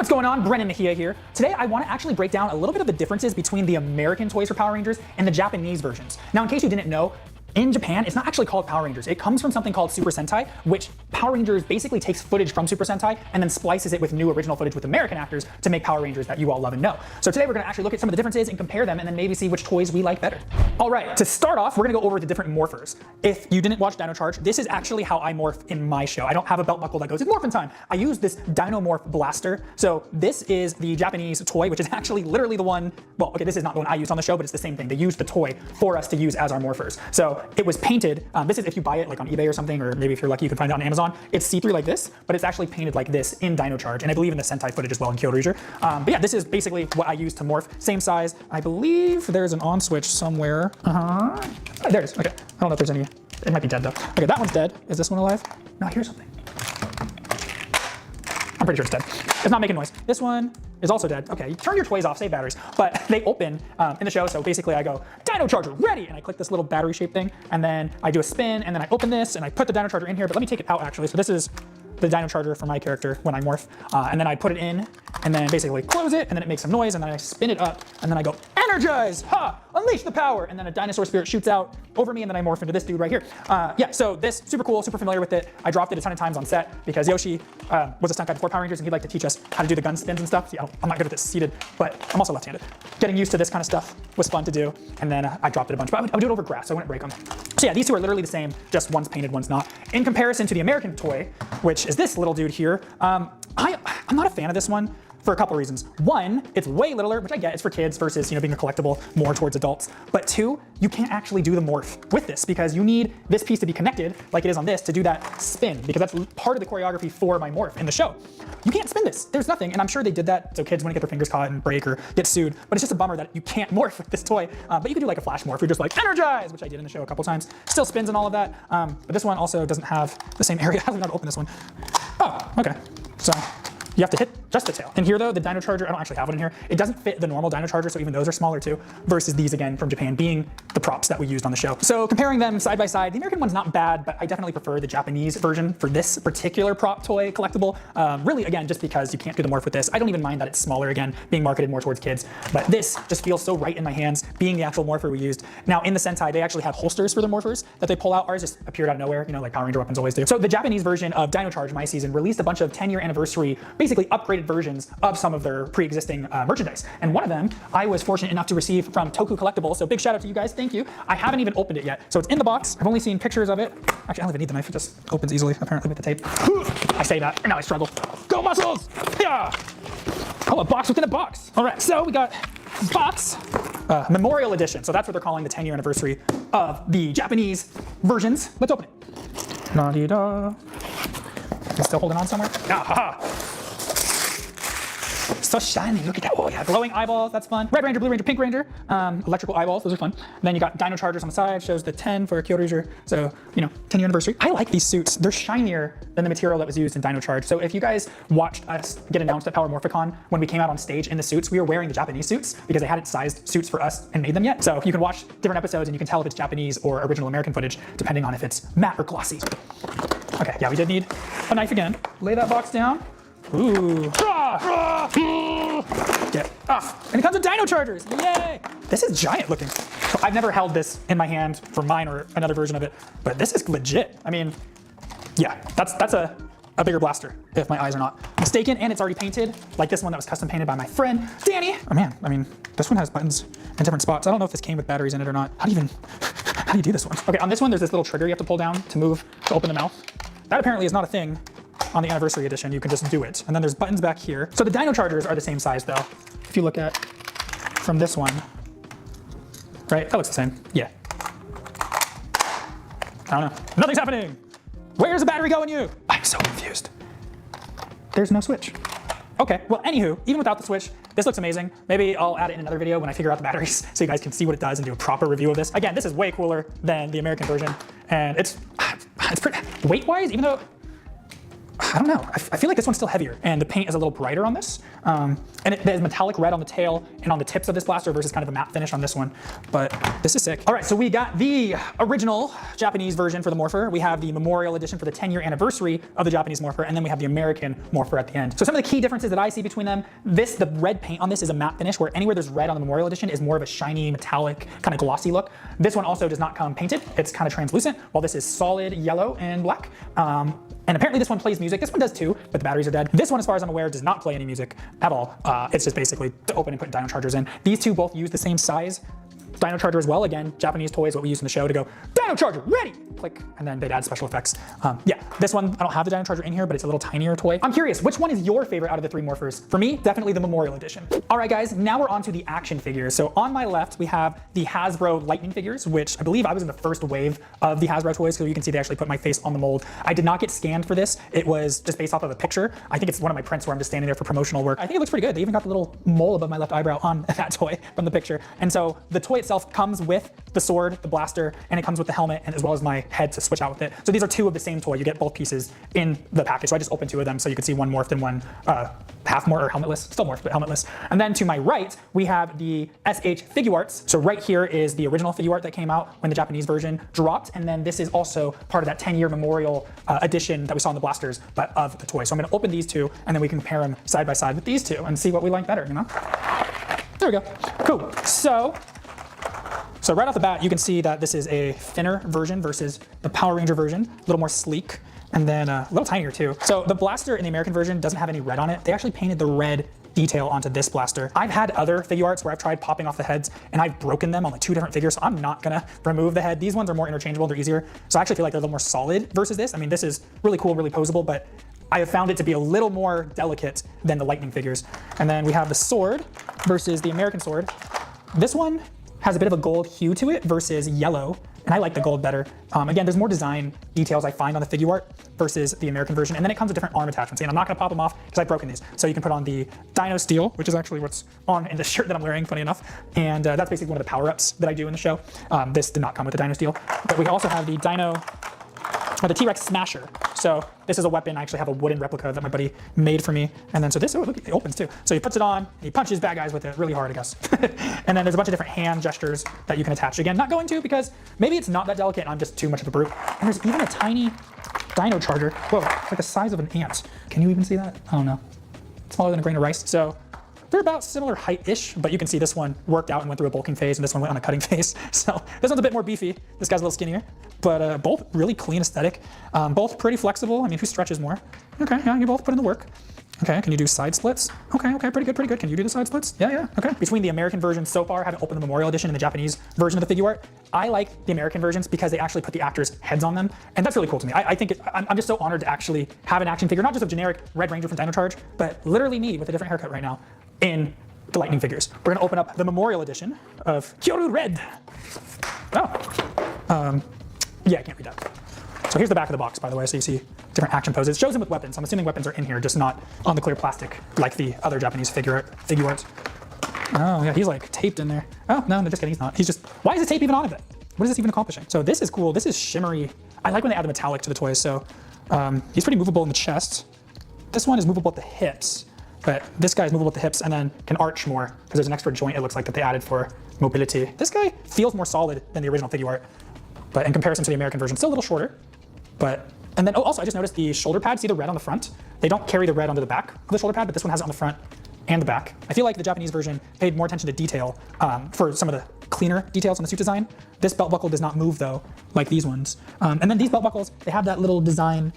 What's going on? Brennan Mejia here. Today I want to actually break down a little bit of the differences between the American toys for Power Rangers and the Japanese versions. Now, in case you didn't know, in Japan, it's not actually called Power Rangers. It comes from something called Super Sentai, which Power Rangers basically takes footage from Super Sentai and then splices it with new original footage with American actors to make Power Rangers that you all love and know. So today we're going to actually look at some of the differences and compare them and then maybe see which toys we like better. All right, to start off, we're going to go over the different morphers. If you didn't watch Dino Charge, this is actually how I morph in my show. I don't have a belt buckle that goes, it's morphin' time. I use this Dino Morph Blaster. So this is the Japanese toy, which is actually literally the one, well, okay, this is not the one I used on the show, but it's the same thing. They used the toy for us to use as our morphers. So it was painted. This is if you buy it like on eBay or something, or maybe if you're lucky you can find it on Amazon. It's see-through like this, but it's actually painted like this in Dino Charge, and I believe in the Sentai footage as well in Kyoto. But yeah, this is basically what I use to morph. Same size. I believe there's an on switch somewhere. There it is. Okay. I don't know if there's any. It might be dead though. Okay, that one's dead. Is this one alive? No, here's something. I'm pretty sure it's dead. It's not making noise. This one is also dead. Okay, you turn your toys off, save batteries. But they open in the show, so basically I go, Dino Charger, ready! And I click this little battery shaped thing, and then I do a spin, and then I open this, and I put the Dino Charger in here, but let me take it out actually. So this is the Dino Charger for my character when I morph. And then I put it in, and then basically close it, and then it makes some noise, and then I spin it up, and then I go, energize! Ha! Unleash the power! And then a dinosaur spirit shoots out over me, and then I morph into this dude right here. Yeah, so this, super cool, super familiar with it. I dropped it a ton of times on set because Yoshi was a stunt guy before Power Rangers, and he'd like to teach us how to do the gun spins and stuff. Yeah, I'm not good at this seated, but I'm also left-handed. Getting used to this kind of stuff was fun to do, and then I dropped it a bunch, but I would do it over grass, so I wouldn't break them. So yeah, these two are literally the same, just one's painted, one's not. In comparison to the American toy, which is this little dude here, I'm not a fan of this one for a couple reasons. One, it's way littler, which I get, it's for kids versus, being a collectible more towards adults. But two, you can't actually do the morph with this because you need this piece to be connected like it is on this to do that spin, because that's part of the choreography for my morph in the show. You can't spin this, there's nothing, and I'm sure they did that so kids wouldn't get their fingers caught and break or get sued, but it's just a bummer that you can't morph with this toy. But you can do like a flash morph, you're just like, energize, which I did in the show a couple times. Still spins and all of that, but this one also doesn't have the same area. How do we not open this one? Oh, okay, so you have to hit just the tail. In here though, the Dino Charger, I don't actually have one in here. It doesn't fit the normal Dino Charger, so even those are smaller too, versus these again from Japan being the props that we used on the show. So comparing them side by side, the American one's not bad, but I definitely prefer the Japanese version for this particular prop toy collectible. Really, again, just because you can't do the morph with this. I don't even mind that it's smaller again, being marketed more towards kids, but this just feels so right in my hands, being the actual morpher we used. Now in the Sentai, they actually have holsters for the morphers that they pull out. Ours just appeared out of nowhere, like Power Ranger weapons always do. So the Japanese version of Dino Charge, my season, released a bunch of 10-year anniversary, basically upgraded versions of some of their pre-existing merchandise. And one of them I was fortunate enough to receive from Toku Collectibles, so big shout out to you guys, thank you. I haven't even opened it yet, so it's in the box. I've only seen pictures of it. Actually, I don't even need the knife, it just opens easily, apparently with the tape. I say that, and now I struggle. Go muscles! Yeah! Oh, a box within a box. All right, so we got box, Memorial Edition, so that's what they're calling the 10-year anniversary of the Japanese versions. Let's open it. La-di-da. Is it still holding on somewhere? Ah, ha-ha. So shiny, look at that. Oh yeah, glowing eyeballs, that's fun. Red Ranger, Blue Ranger, Pink Ranger, electrical eyeballs, those are fun. Then you got Dino Chargers on the side, shows the 10 for Kyoto Ranger. So, 10-year anniversary. I like these suits. They're shinier than the material that was used in Dino Charge. So if you guys watched us get announced at Power Morphicon, when we came out on stage in the suits, we were wearing the Japanese suits because they hadn't sized suits for us and made them yet. So you can watch different episodes and you can tell if it's Japanese or original American footage, depending on if it's matte or glossy. Okay, yeah, we did need a knife again. Lay that box down. Ooh. Get off. And it comes with Dino Chargers. Yay! This is giant looking. So I've never held this in my hand for mine or another version of it, but this is legit. I mean, yeah, that's a bigger blaster if my eyes are not mistaken, and it's already painted like this one that was custom painted by my friend Danny. Oh man, I mean, this one has buttons in different spots. I don't know if this came with batteries in it or not. How do you do this one? Okay, on this one there's this little trigger you have to pull down to move to open the mouth. That apparently is not a thing on the anniversary edition. You can just do it. And then there's buttons back here. So the Dino Chargers are the same size though. If you look at from this one, right? That looks the same. Yeah. I don't know. Nothing's happening. Where's the battery going, you? I'm so confused. There's no switch. Okay, well, anywho, even without the switch, this looks amazing. Maybe I'll add it in another video when I figure out the batteries so you guys can see what it does and do a proper review of this. Again, this is way cooler than the American version. And it's pretty, weight-wise, even though, I don't know. I feel like this one's still heavier, and the paint is a little brighter on this. And there's metallic red on the tail and on the tips of this blaster versus kind of a matte finish on this one. But this is sick. All right, so we got the original Japanese version for the Morpher. We have the Memorial Edition for the 10-year anniversary of the Japanese Morpher, and then we have the American Morpher at the end. So some of the key differences that I see between them, the red paint on this is a matte finish, where anywhere there's red on the Memorial Edition is more of a shiny, metallic, kind of glossy look. This one also does not come painted. It's kind of translucent, while this is solid yellow and black. And apparently this one plays music. This one does too, but the batteries are dead. This one, as far as I'm aware, does not play any music at all. It's just basically to open and put dyno chargers in. These two both use the same size dyno charger as well. Again, Japanese toys, what we use in the show to go, dyno charger, ready, click, and then they'd add special effects. Yeah, this one, I don't have the dyno charger in here, but it's a little tinier toy. I'm curious, which one is your favorite out of the 3 Morphers? For me, definitely the Memorial Edition. All right, guys, now we're on to the action figures. So on my left, we have the Hasbro Lightning figures, which I believe I was in the first wave of the Hasbro toys, so you can see they actually put my face on the mold. I did not get scanned for this. It was just based off of a picture. I think it's one of my prints where I'm just standing there for promotional work. I think it looks pretty good. They even got the little mole above my left eyebrow on that toy from the picture. And so the toy itself comes with the sword, the blaster, and it comes with the helmet, and as well as my head to switch out with it. So these are 2 of the same toy. You get both pieces in the package. So I just opened 2 of them so you can see one morphed and one half morphed or helmetless. Still morphed, but helmetless. And then to my right, we have the SH Figuarts. So right here is the original Figuart that came out when the Japanese version dropped. And then this is also part of that 10-year memorial edition that we saw in the blasters, but of the toy. So I'm gonna open these 2, and then we can compare them side by side with these 2 and see what we like better, you know? There we go. Cool. So right off the bat, you can see that this is a thinner version versus the Power Ranger version, a little more sleek, and then a little tinier too. So the blaster in the American version doesn't have any red on it. They actually painted the red detail onto this blaster. I've had other Figuarts where I've tried popping off the heads, and I've broken them on like 2 different figures, so I'm not gonna remove the head. These ones are more interchangeable, they're easier. So I actually feel like they're a little more solid versus this. I mean, this is really cool, really posable, but I have found it to be a little more delicate than the Lightning figures. And then we have the sword versus the American sword. This one has a bit of a gold hue to it versus yellow, and I like the gold better. Again, there's more design details I find on the Figuart versus the American version, and then it comes with different arm attachments. And I'm not gonna pop them off because I've broken these. So you can put on the Dino Steel, which is actually what's on in the shirt that I'm wearing, funny enough. And that's basically one of the power-ups that I do in the show. This did not come with the Dino Steel, but we also have the the T-Rex Smasher. So this is a weapon. I actually have a wooden replica that my buddy made for me. And then so this, oh look, it opens too. So he puts it on, he punches bad guys with it really hard, I guess. And then there's a bunch of different hand gestures that you can attach. Again, not going to because maybe it's not that delicate and I'm just too much of a brute. And there's even a tiny dyno charger. Whoa, it's like the size of an ant. Can you even see that? I don't know. It's smaller than a grain of rice. So they're about similar height-ish, but you can see this one worked out and went through a bulking phase, and this one went on a cutting phase. So this one's a bit more beefy. This guy's a little skinnier, but both really clean aesthetic. Both pretty flexible. I mean, who stretches more? Okay, yeah, you both put in the work. Okay, can you do side splits? Okay, pretty good, pretty good. Can you do the side splits? Yeah, okay. Between the American version so far, I haven't opened the Memorial Edition and the Japanese version of the Figuart. I like the American versions because they actually put the actors' heads on them, and that's really cool to me. I think I'm just so honored to actually have an action figure, not just a generic Red Ranger from Dino Charge, but literally me with a different haircut right now in the Lightning figures. We're gonna open up the Memorial Edition of Kyoru Red. Oh, yeah, I can't read that. So here's the back of the box, by the way, so you see different action poses. It shows him with weapons. I'm assuming weapons are in here, just not on the clear plastic like the other Japanese Figuarts. Oh yeah, he's like taped in there. Oh no, just kidding, he's not. He's just, why is the tape even on of it? What is this even accomplishing? So this is cool. This is shimmery. I like when they add the metallic to the toys. So he's pretty movable in the chest. This one is movable at the hips, but this guy is movable at the hips and then can arch more because there's an extra joint it looks like that they added for mobility. This guy feels more solid than the original Figuart, but in comparison to the American version, still a little shorter. But, and then, oh, also I just noticed the shoulder pad, see the red on the front? They don't carry the red onto the back of the shoulder pad, but this one has it on the front and the back. I feel like the Japanese version paid more attention to detail for some of the cleaner details on the suit design. This belt buckle does not move though, like these ones. And then these belt buckles, they have that little design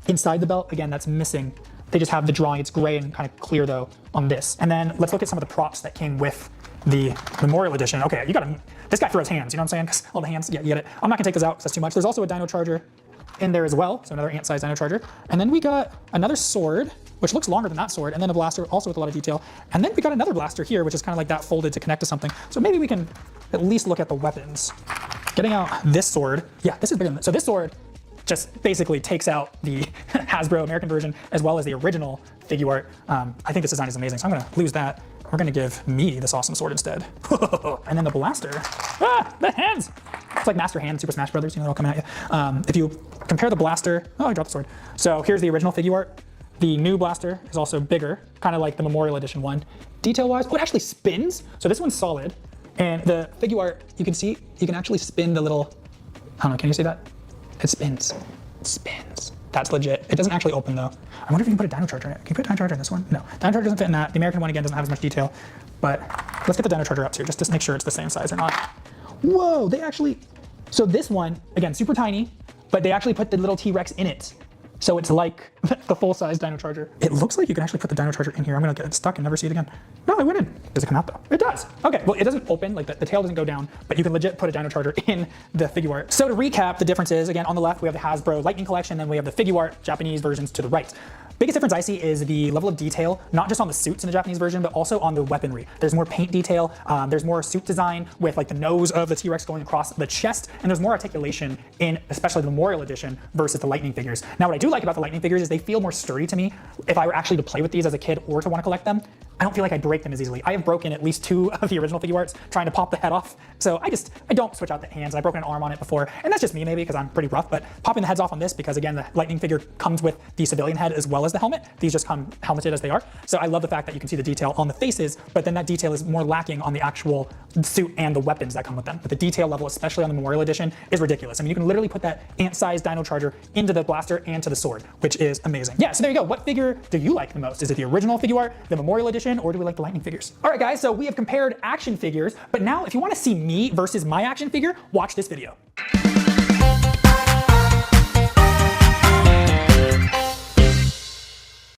inside the belt. Again, that's missing. They just have the drawing. It's gray and kind of clear though on this. And then let's look at some of the props that came with the Memorial Edition. Okay, you gotta, this guy throws hands, you know what I'm saying? Because all the hands, yeah, you get it. I'm not gonna take this out because that's too much. There's also a Dino Charger in there as well, so another ant-sized Dino Charger. And then we got another sword, which looks longer than that sword, and then a blaster also with a lot of detail. And then we got another blaster here, which is kind of like that folded to connect to something. So maybe we can at least look at the weapons. Getting out this sword, yeah, this is bigger than that. So this sword just basically takes out the Hasbro American version as well as the original Figuart. I think this design is amazing, so I'm gonna lose that. We're gonna give me this awesome sword instead. And then the blaster, the hands! It's like Master Hand, Super Smash Brothers, you know, they're all coming at you. If you compare the blaster, oh, I dropped the sword. So here's the original Figuart The new blaster is also bigger, kind of like the Memorial Edition one. Detail-wise, oh, it actually spins. So this one's solid. And the figure art, you can see, you can actually spin the little, I don't know, can you see that? It spins. It spins. That's legit. It doesn't actually open though. I wonder if you can put a Dino Charger in it. Can you put a Dino Charger in this one? No. Dino Charger doesn't fit in that. The American one, again, doesn't have as much detail. But let's get the Dino Charger up too, just to make sure it's the same size or not. Whoa, they actually, so this one, again, super tiny, but they actually put the little T-Rex in it. So it's like the full-size Dino Charger. It looks like you can actually put the Dino Charger in here. I'm gonna get it stuck and never see it again. No, it went in. Does it come out though? It does. Okay, well, it doesn't open, like the tail doesn't go down, but you can legit put a Dino Charger in the figure art. So to recap, the differences, again, on the left, we have the Hasbro Lightning Collection, then we have the figure art Japanese versions to the right. Biggest difference I see is the level of detail, not just on the suits in the Japanese version, but also on the weaponry. There's more paint detail, there's more suit design with like the nose of the T-Rex going across the chest, and there's more articulation in especially the Memorial Edition versus the Lightning figures. Now what I do like about the Lightning figures is they feel more sturdy to me. If I were actually to play with these as a kid or to want to collect them, I don't feel like I'd break them as easily. I have broken at least 2 of the original figure arts trying to pop the head off. So I don't switch out the hands. I've broken an arm on it before, and that's just me maybe because I'm pretty rough, but popping the heads off on this because again, the Lightning figure comes with the civilian head as well as the helmet. These just come helmeted as they are. So I love the fact that you can see the detail on the faces, but then that detail is more lacking on the actual suit and the weapons that come with them. But the detail level, especially on the Memorial Edition, is ridiculous. I mean, you can literally put that ant-sized Dino Charger into the blaster and to the sword, which is amazing. Yeah, so there you go. What figure do you like the most? Is it the original figure art, the Memorial Edition, or do we like the Lightning figures? All right, guys, so we have compared action figures, but now if you want to see me versus my action figure, watch this video.